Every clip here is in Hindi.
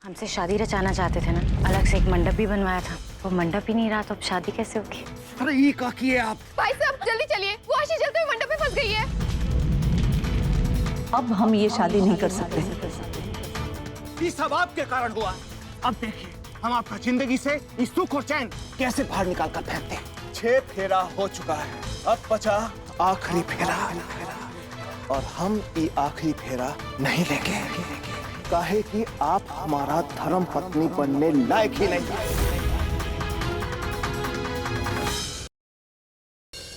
हमसे शादी रचाना चाहते थे ना, अलग से एक मंडप भी बनवाया था। वो मंडप ही नहीं रहा तो अब शादी कैसे होगी? अरे ये क्या किए आप? भाई साहब जल्दी चलिए, वो आशी जलते हुए मंडप में फंस गई है। अब हम ये शादी नहीं कर सकते। ये सब आपके कारण हुआ। अब देखिए हम आपका जिंदगी से इस सुख और चैन कैसे बाहर निकाल कर फेंकते हैं। 6 फेरा हो चुका है, अब बचा आखिरी फेरा और हम ये आखिरी फेरा नहीं लेंगे, काहे कि आप हमारा धर्म पत्नी बनने लायक ही नहीं।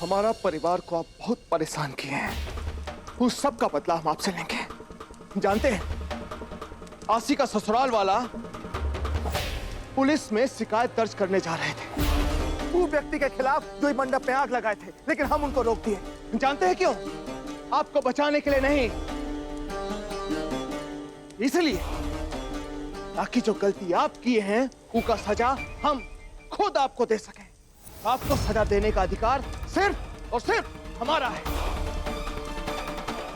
हमारा परिवार को आप बहुत परेशान किए हैं, उस सब का बदला हम आपसे लेंगे। जानते हैं आशी का ससुराल वाला पुलिस में शिकायत दर्ज करने जा रहे थे वो व्यक्ति के खिलाफ जो मंडप में आग लगाए थे, लेकिन हम उनको रोक दिए। जानते हैं क्यों? आपको बचाने के लिए नहीं, इसलिए ताकि जो गलती आप किए हैं उसका सजा हम खुद आपको दे सकें। आपको सजा देने का अधिकार सिर्फ और सिर्फ हमारा है।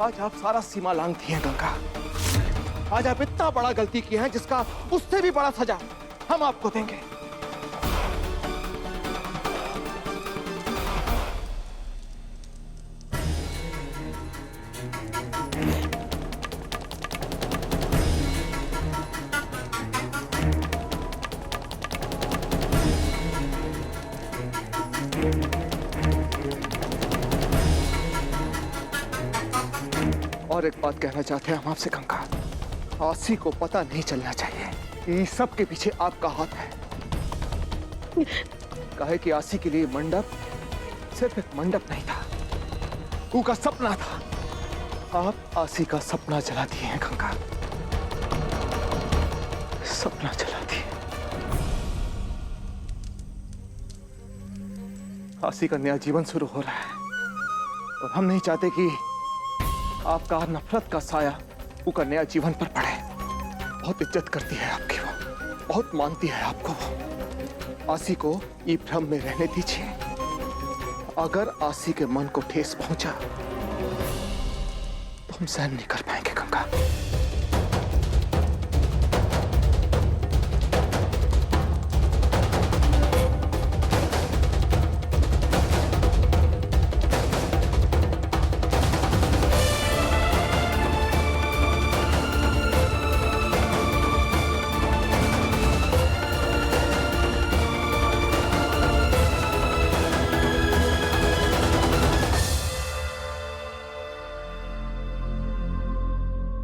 आज आप सारा सीमा लांघ दिए हैं गंगा। आज आप इतना बड़ा गलती किए हैं जिसका उससे भी बड़ा सजा हम आपको देंगे। और एक बात कहना चाहते हैं हम आपसे गंगा, आशी को पता नहीं चलना चाहिए कि सब के पीछे आपका हाथ है। कहे कि आशी के लिए मंडप सिर्फ एक मंडप नहीं था, उसका सपना था। आप आशी का सपना जला दिए हैं गंगा, सपना जला दिए। आशी का नया जीवन शुरू हो रहा है और हम नहीं चाहते कि आपका नफरत का साया उसका नया जीवन पर पड़े। बहुत इज्जत करती है आपकी वो, बहुत मानती है आपको वो। आशी को ये भ्रम में रहने दीजिए। अगर आशी के मन को ठेस पहुंचा तो हम सहन नहीं कर पाएंगे गंगा।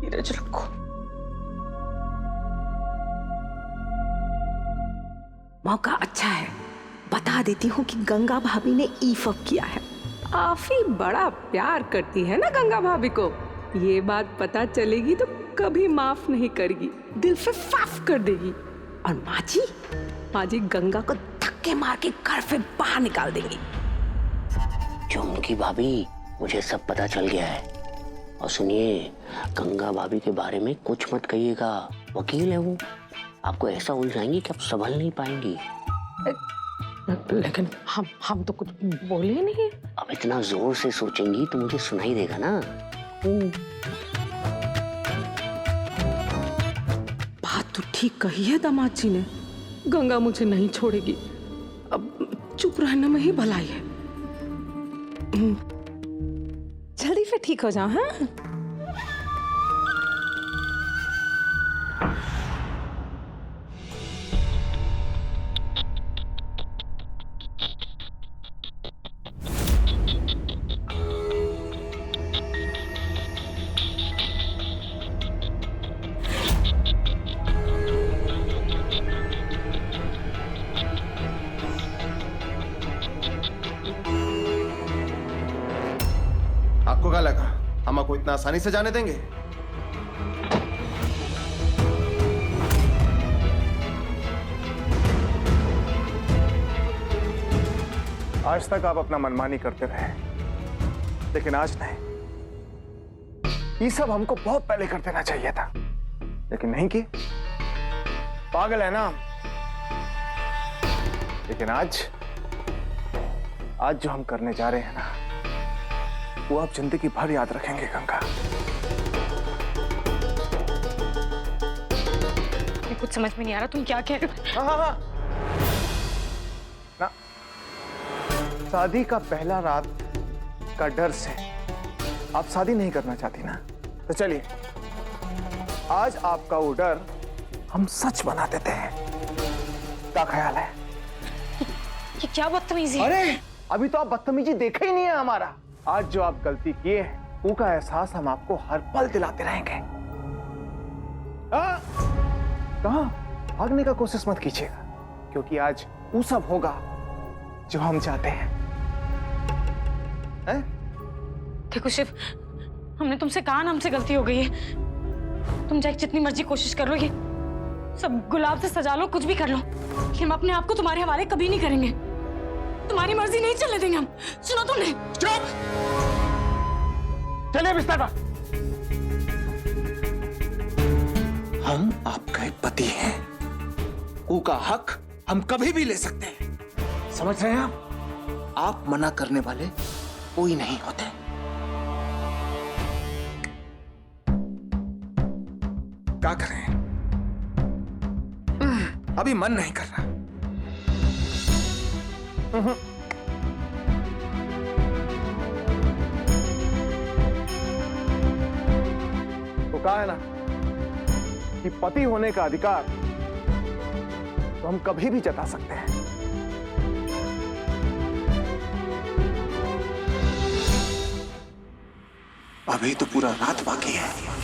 धीरज रखो। मौका अच्छा है, बता देती हूँ कि गंगा भाभी ने ईफअप किया है। काफी बड़ा प्यार करती है ना गंगा भाभी को। ये बात पता चलेगी तो कभी माफ नहीं करेगी, दिल से साफ कर देगी। और माँ जी गंगा को धक्के मार के घर से बाहर निकाल देंगी। चुमकी भाभी, मुझे सब पता चल गया है। और सुनिए, गंगा भाभी के बारे में कुछ मत कहिएगा, वकील है वो। आपको ऐसा उलझाएंगी कि आप संभल नहीं पाएंगी। लेकिन हम तो कुछ बोले नहीं। अब इतना जोर से सोचेंगी तो मुझे सुनाई देगा ना। बात तो ठीक कही है दामाद जी ने, गंगा मुझे नहीं छोड़ेगी। अब चुप रहने में ही भलाई है। जल्दी से ठीक हो जाओ। हाँ आपको क्या लगा हम आपको इतना आसानी से जाने देंगे? आज तक आप अपना मनमानी करते रहे, लेकिन आज नहीं। ये सब हमको बहुत पहले कर देना चाहिए था, लेकिन नहीं की। पागल है ना। लेकिन आज जो हम करने जा रहे हैं ना, वो आप जिंदगी भर याद रखेंगे गंगा। कुछ समझ में नहीं आ रहा तुम क्या कह रहे हो। हाँ हाँ हाँ ना, शादी का पहला रात का डर से आप शादी नहीं करना चाहती ना, तो चलिए आज आपका वो डर हम सच बना देते हैं। क्या ख्याल है? ये क्या बदतमीजी है? अरे अभी तो आप बदतमीजी देखा ही नहीं है हमारा। आज जो आप गलती किए हैं वो का एहसास हम आपको हर पल दिलाते रहेंगे। कहाँ भागने का कोशिश मत कीजिएगा, क्योंकि आज वो सब होगा जो हम चाहते हैं। देखो शिव, हमने तुमसे कहा ना हमसे गलती हो गई है। तुम चाहे जितनी मर्जी कोशिश कर लो, ये सब गुलाब से सजा लो, कुछ भी कर लो, हम अपने आप को तुम्हारे हवाले कभी नहीं करेंगे। तुम्हारी मर्जी नहीं चलने देंगे हम। सुनो तुमने। चुप! चलिए बिस्तर पर। हम आपके पति हैं, ऊ का हक हम कभी भी ले सकते हैं, समझ रहे हैं आप मना करने वाले कोई नहीं होते। क्या करें, अभी मन नहीं कर रहा। तो कहा है ना कि पति होने का अधिकार तो हम कभी भी जता सकते हैं। अभी तो पूरा रात बाकी है।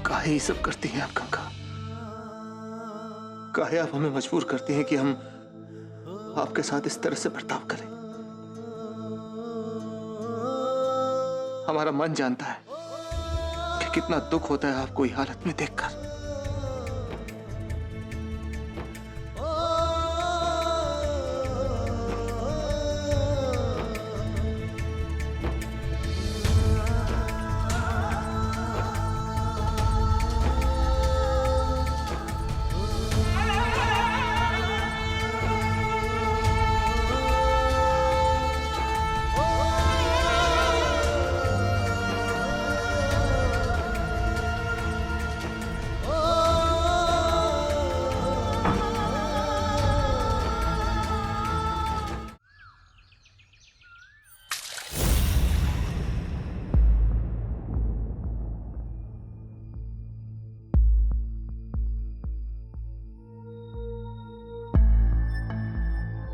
काहे ये सब करती हैं आप गंगा? काहे आप हमें मजबूर करती हैं कि हम आपके साथ इस तरह से बर्ताव करें? हमारा मन जानता है कि कितना दुख होता है आपको ये हालत में देखकर।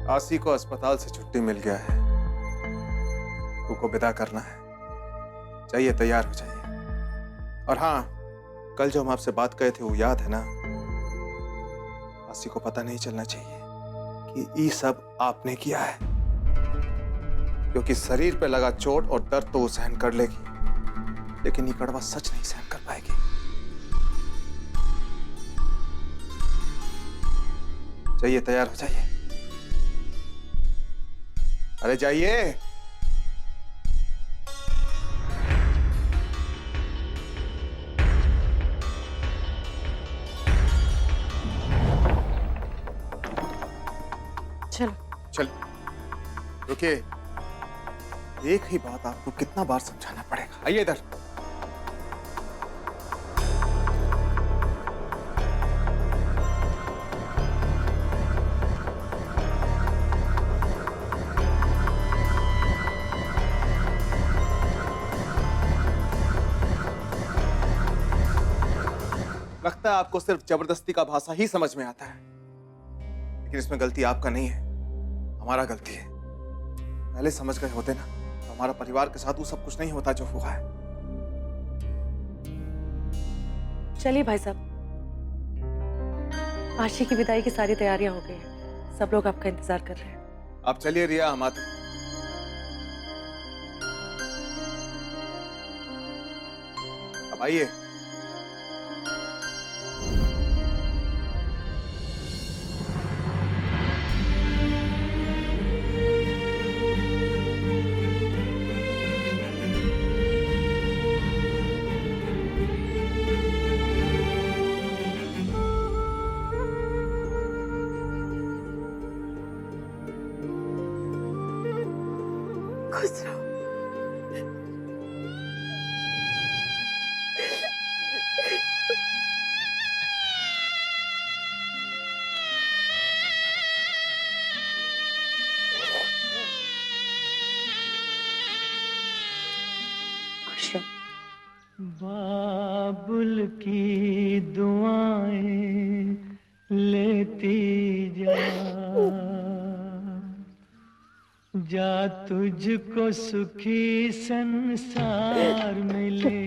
आसी को अस्पताल से छुट्टी मिल गया है, तू को विदा करना है। चाहिए तैयार हो जाइए। और हाँ, कल जो हम आपसे बात कहे थे वो याद है ना? आसी को पता नहीं चलना चाहिए कि ये सब आपने किया है, क्योंकि शरीर पे लगा चोट और दर्द तो वो सहन कर लेगी, लेकिन ये कड़वा सच नहीं सहन कर पाएगी। जाइए, तैयार हो जाइए। अरे जाइए। चलो। चल, रुकिए। एक ही बात आपको कितना बार समझाना पड़ेगा? आइए इधर। लगता है आपको सिर्फ जबरदस्ती का भाषा ही समझ में आता है, लेकिन इसमें गलती आपका नहीं है, हमारा गलती है। पहले समझ गए होते ना तो हमारा परिवार के साथ वो सब कुछ नहीं होता जो हुआ है। चलिए भाई साहब, आशी की विदाई की सारी तैयारियां हो गई हैं। सब लोग आपका इंतजार कर रहे हैं। आप चलिए रिया, हम आते। अब आइए। खुश रहो। बाबुल की दुआएं लेती जा तुझको सुखी संसार मिले।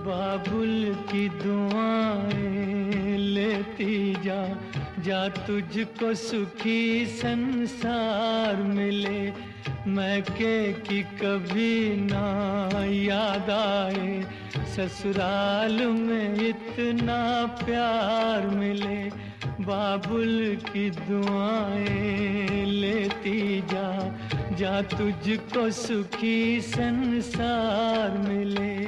बाबुल की दुआएं लेती जा तुझको सुखी संसार मिले। मैके की कभी ना याद आए, ससुराल में इतना प्यार मिले। बाबुल की दुआएं लेती जा तुझको सुखी संसार मिले।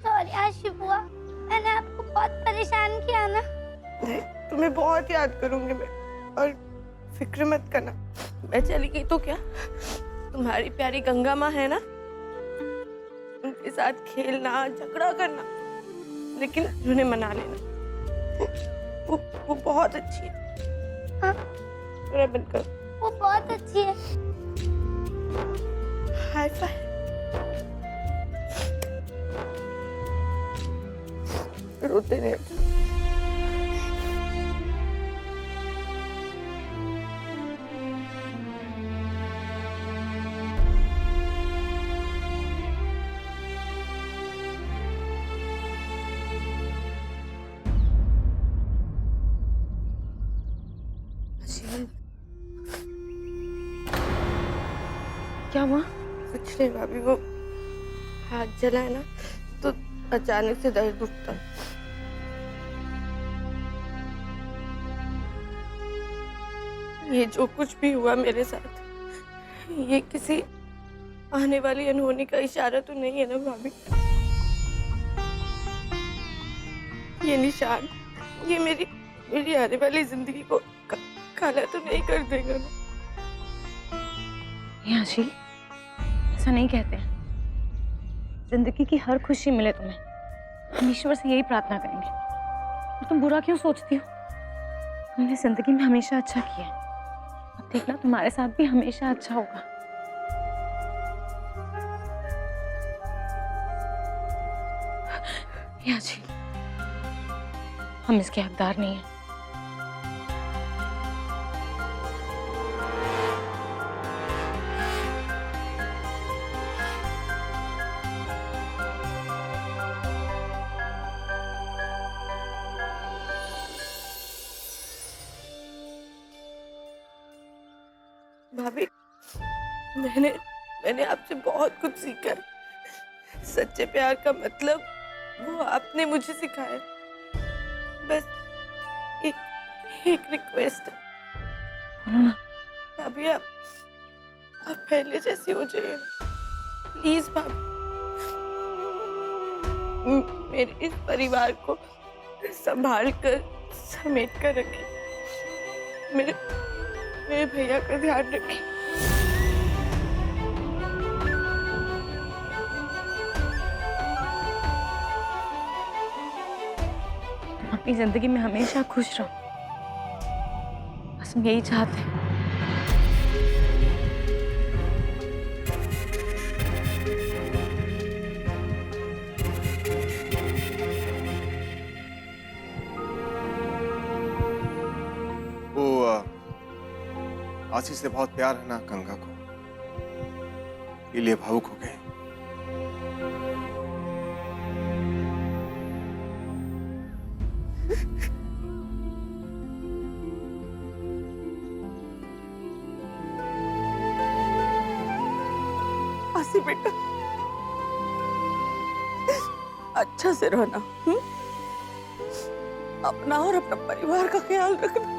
सॉरी आशी बुआ, मैंने आपको बहुत परेशान किया ना। नहीं, तुम्हें बहुत याद करूंगी मैं, और फिक्र मत करना। मैं चली गई तो क्या, तुम्हारी प्यारी गंगा माँ है ना, उनके साथ खेलना झगड़ा करना, लेकिन उन्हें मना लेना। वो बहुत अच्छी है। हाँ, मेरा बंद करो। वो बहुत अच्छी है। Hi fi. रोते नहीं। क्या हुआ? कुछ नहीं भाभी, वो हाथ जला है ना, तो अचानक से दर्द उठता। ये जो कुछ भी हुआ मेरे साथ, ये किसी आने वाली अनहोनी का इशारा तो नहीं है ना भाभी? ये निशान, ये मेरी आने वाली जिंदगी को काला तो नहीं कर देगा ना? आशी, ऐसा नहीं कहते हैं। जिंदगी की हर खुशी मिले तुम्हें, हम ईश्वर से यही प्रार्थना करेंगे। और तुम बुरा क्यों सोचती हो? तुमने जिंदगी में हमेशा अच्छा किया है, अब देखना तुम्हारे साथ भी हमेशा अच्छा होगा। रिया जी, हम इसके हकदार नहीं हैं। भाभी, मैंने आपसे बहुत कुछ सीखा है। सच्चे प्यार का मतलब वो आपने मुझे सिखाया। बस एक रिक्वेस्ट है। बोलो ना। भाभी, आप पहले जैसी हो जाइए प्लीज भाभी। मेरे इस परिवार को संभाल कर समेट कर रखें। मेरे भैया का ध्यान रखें। अपनी जिंदगी में हमेशा खुश रहो, बस हम यही चाहते हैं। आशीष से बहुत प्यार है ना गंगा को, इसलिए भावुक हो गए। आशी बेटा, अच्छा से रहना, अपना और अपना परिवार का ख्याल रखना।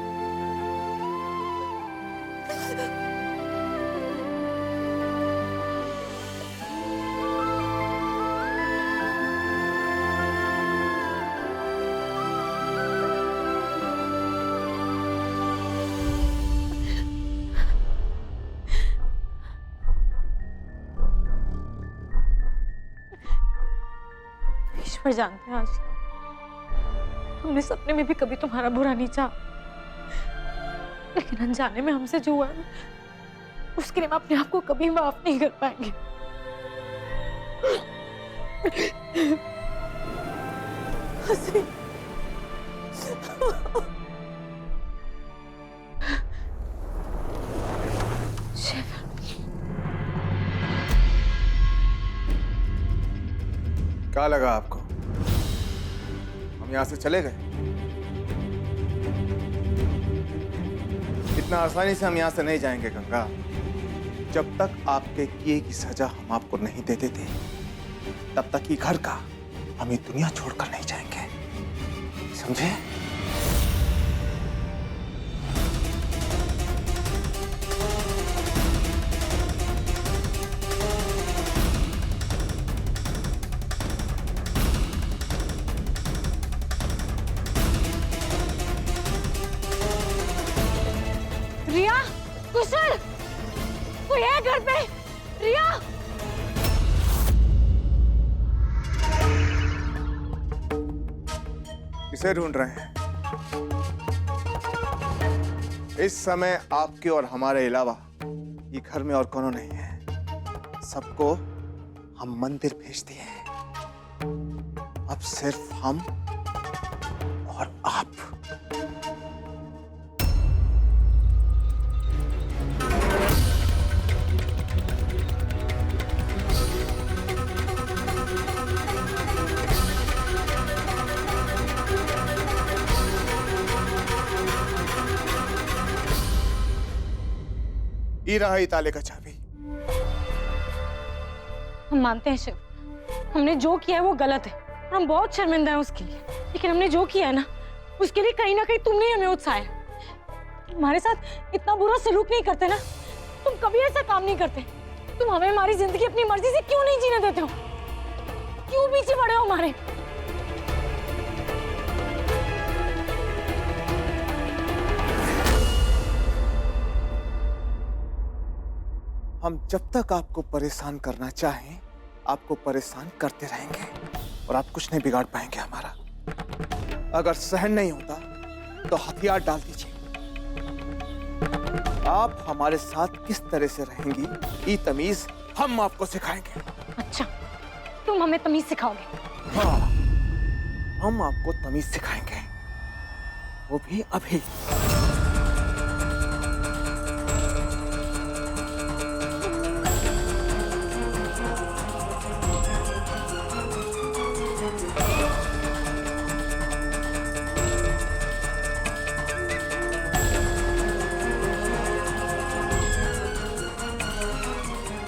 ईश्वर जानते हैं, आज हमने सपने में भी कभी तुम्हारा बुरा नहीं चाहा, लेकिन अनजाने में हमसे जो हुआ है उसके लिए हम अपने आप को कभी माफ नहीं कर पाएंगे। क्या लगा आपको हम यहां से चले गए? इतना आसानी से हम यहां से नहीं जाएंगे गंगा, जब तक आपके किए की सजा हम आपको नहीं दे देते, तब तक ही घर का हम ये दुनिया छोड़कर नहीं जाएंगे, समझे? रिया, कुशल, कोई है घर पे? रिया, किसे ढूंढ रहे हैं? इस समय आपके और हमारे अलावा ये घर में और कोनो नहीं है। सबको हम मंदिर भेज दिए हैं। अब सिर्फ हम और आप। ये रहा ही ताले का चाबी। हम मानते हैं शिव, हमने जो किया है वो गलत है और हम बहुत शर्मिंदा हैं उसके लिए, लेकिन हमने जो किया है ना उसके लिए कहीं ना कहीं तुमने हमें उकसाया। हमारे साथ इतना बुरा सलूक नहीं करते ना, तुम कभी ऐसा काम नहीं करते। तुम हमें हमारी जिंदगी अपनी मर्जी से क्यों नहीं जीने देते हो? क्यों पीछे पड़े हो हमारे? हम जब तक आपको परेशान करना चाहें, आपको परेशान करते रहेंगे और आप कुछ नहीं बिगाड़ पाएंगे हमारा। अगर सहन नहीं होता तो हथियार डाल दीजिए। आप हमारे साथ किस तरह से रहेंगी, ये तमीज हम आपको सिखाएंगे। अच्छा, तुम हमें तमीज सिखाओगे? हाँ, हम आपको तमीज सिखाएंगे, वो भी अभी।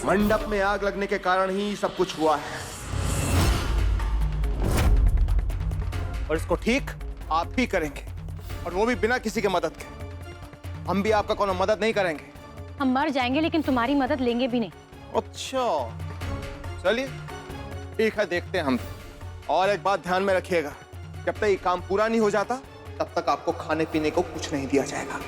मंडप में आग लगने के कारण ही सब कुछ हुआ है, और इसको ठीक आप ही करेंगे, और वो भी बिना किसी के मदद के। हम भी आपका कोनो मदद नहीं करेंगे। हम मर जाएंगे लेकिन तुम्हारी मदद लेंगे भी नहीं। अच्छा, चलिए ठीक है, देखते हैं हम। और एक बात ध्यान में रखिएगा, जब तक ये काम पूरा नहीं हो जाता तब तक आपको खाने पीने को कुछ नहीं दिया जाएगा।